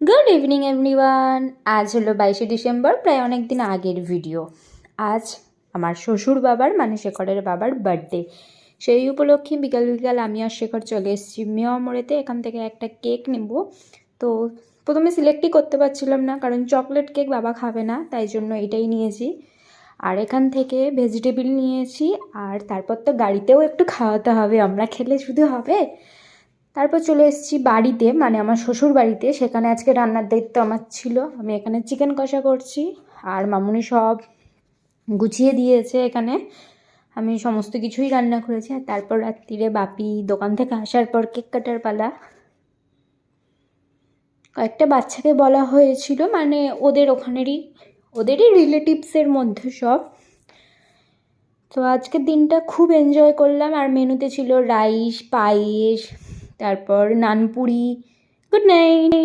Good evening everyone. আজ হলো 22শে December, প্রায় অনেক দিন আগের ভিডিও। আজ আমার শ্বশুর বাবার মানে শেখরের বাবার বার্থডে। সেই উপলক্ষে বিকাল বিকাল আমি আর শেখর চলে এসেছি মেয়া মোড়েতে। এখান থেকে একটা কেক নেব। তো প্রথমে সিলেক্টই করতে পারছিলাম না, কারণ চকলেট কেক বাবা খাবে না, তাই জন্য এটাই নিয়েছি। আর এখান থেকে ভেজিটেবল নিয়েছি। আর তারপর তো গাড়িতেও একটু খাওয়াতে হবে, আমরা খেলে শুধু হবে। তারপর চলে এসেছি বাড়িতে, মানে আমার শ্বশুর বাড়িতে। সেখানে আজকে রান্নার দায়িত্ব আমার ছিল। আমি এখানে চিকেন কষা করছি, আর মামুনি সব গুছিয়ে দিয়েছে। এখানে আমি সমস্ত কিছুই রান্না করেছি। আর তারপর রাত্রিরে বাপি দোকান থেকে আসার পর কেক কাটার পালা। কয়েকটা বাচ্চাকে বলা হয়েছিল, মানে ওদেরই রিলেটিভসের মধ্যে সব। তো আজকের দিনটা খুব এনজয় করলাম। আর মেনুতে ছিল রাইস, পায়েস, তারপর নানপুরি। Good night.